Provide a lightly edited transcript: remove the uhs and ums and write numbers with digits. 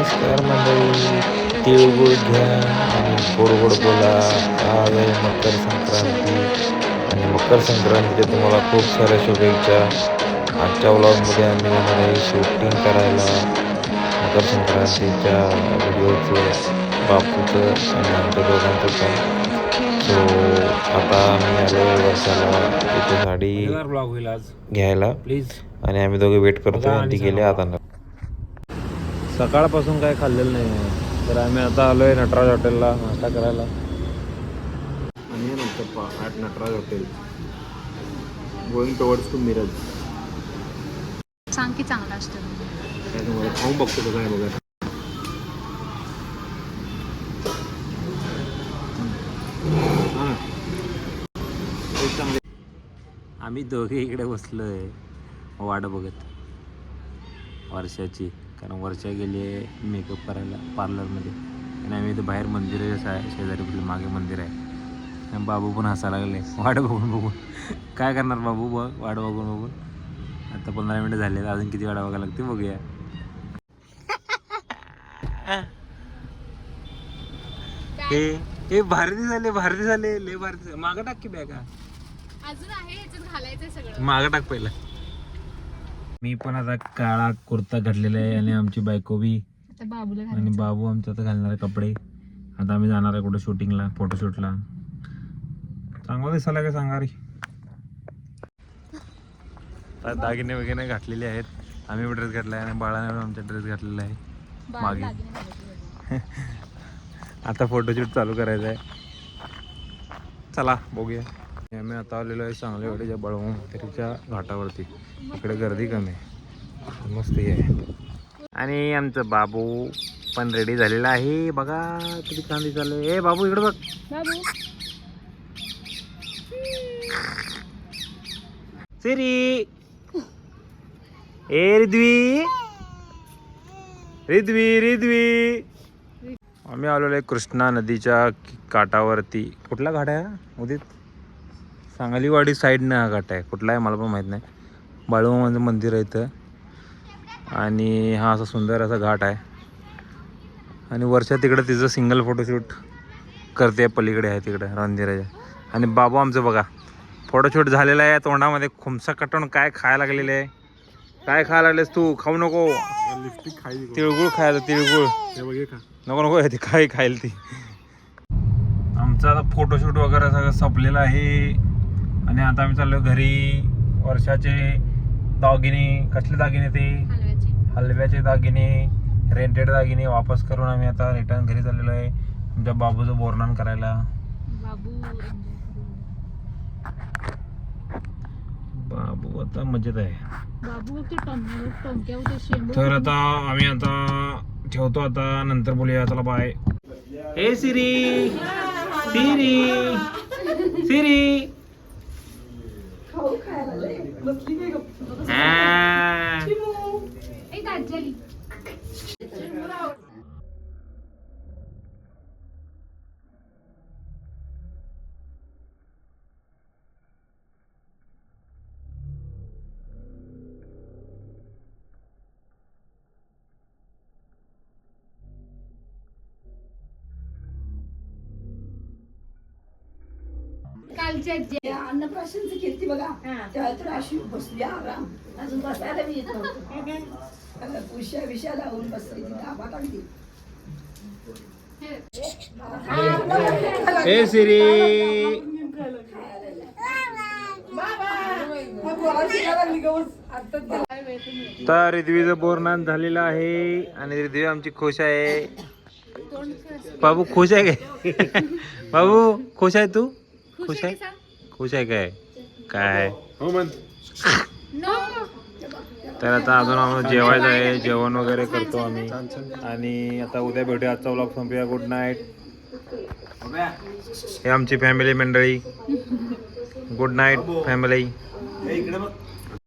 नमस्कार मंडळी, तिळगुळ घ्या आणि गोड गोड बोला. आज आहे मकर संक्रांती आणि मकर संक्रांतीच्या तुम्हाला खूप साऱ्या शुभेच्छा. आजच्या व्लॉगमध्ये आम्ही जाणार आहे शूटिंग करायला मकर संक्रांतीच्या व्हिडिओचं, बापूचं आणि आमच्या दोघांचं पण. सो आता आम्ही आलो वर्षाला इथे साडी ब्लॉग होईल आज घ्यायला प्लीज. आणि आम्ही दोघे वेट करतो आणि ती गेले आता. सकाळपासून काय खाल्लेलं नाही तर आम्ही आता आलोय नटराज हॉटेलला नाश्ता करायला. आणि नंतर at Nataraj hotel going towards to Miraj. सांग की चांगलं असतं. काय तुम्हाला खाऊन बघतो कसं आहे बघा. आम्ही दोघे इकडे बसलोय वाट बघत वर्षाची, कारण वर्षा गेली आहे मेकअप करायला पार्लरमध्ये आणि आम्ही इथं बाहेर मंदिर आहे, शेजारी आपलं मागे मंदिर आहे. आणि बाबू पण हसायला लागले वाट बघून. काय करणार बाबू वाट बघून. आता 15 मिनिटं झाले, अजून किती वाट बघायला लागते बघूया. हे भारती झाले लय भारती. मागं टाक की बॅगा, अजून आहे याच्यात घालायचं सगळं. मागं टाक पहिला. मी पण आता काळा कुर्ता घातलेला आहे आणि आमची बायको बी आता बाबूला आणि बाबू आमच्या आता घालणारे कपडे. आता आम्ही जाणार आहे कुठे शूटिंगला, फोटोशूटला. चांगला दिसायला काय सांगा रे. दागिने वगैरे घातलेले आहेत. आम्ही ड्रेस घातला आहे आणि बाळाने आमचा ड्रेस घातलेला आहे मागे. आता फोटोशूट चालू करायचं आहे. चला बघूया. आम्ही आता आलेलो आहे सांगलीवाडीच्या बळवंतरीच्या घाटावरती. इकडे गर्दी कमी आहे, मस्त आहे. आणि आमचं बाबू पण रेडी झालेला आहे. बघा किती छान दिसायला. ए बाबू इकडे बघ. सिरी ए रिद्वी. आम्ही आलेलो आहे कृष्णा नदीच्या काठावरती. कुठला घाट आहे उदित? सांगलीवाडी साईडनं हा घाट आहे. कुठला आहे मला पण माहीत नाही. बाळूमामाचं मंदिर आहे इथं आणि हा असा सुंदर असा घाट आहे. आणि वर्षा तिकडं तिचं सिंगल फोटोशूट करते, पलीकडे आहे तिकडे रणधीराच्या. आणि बाबू आमचं बघा फोटोशूट झालेला आहे. तोंडामध्ये खुमसा कटवून काय खायला लागलेले आहे. काय खायला लागलेस तू? खाऊ नको. तिळगुळ खायला, तिळगुळ नको ती काय खाईल ती. आमचं आता फोटोशूट वगैरे सगळं संपलेलं आहे आणि आता आम्ही चाललो घरी. वर्षाचे दागिने, कसले दागिने ते हलव्याचे दागिने, रेंटेड दागिने वापस करून आम्ही आता रिटर्न घरी चाललेलो आहे आमच्या बाबूचं बोरनान करायला. बाबू आता मजेत आहे. तर आता आम्ही आता ठेवतो, आता नंतर बोलूया. चला बाय. ए सिरी अन्नप्राशनच केली बघा, तेव्हा तर अशी बसली आराम. अजून बसायला मी येत नव्हतं. उशा विषा लावून बसली दाबा लागली. ए सिरी तर रिद्वीचं बोरनान झालेलं आहे आणि रिद्वी आमची खुश आहे. बाबू खुश आहे काय? बाबू खुश आहे तू? खुश आहे काय? काय तर आता अजून आम्हाला जेवायचं आहे. जेवण वगैरे करतो आम्ही आणि आता उद्या भेटूया. आजचा व्लॉग संपूया. Good night. हे आमची फॅमिली मंडळी. Good night family.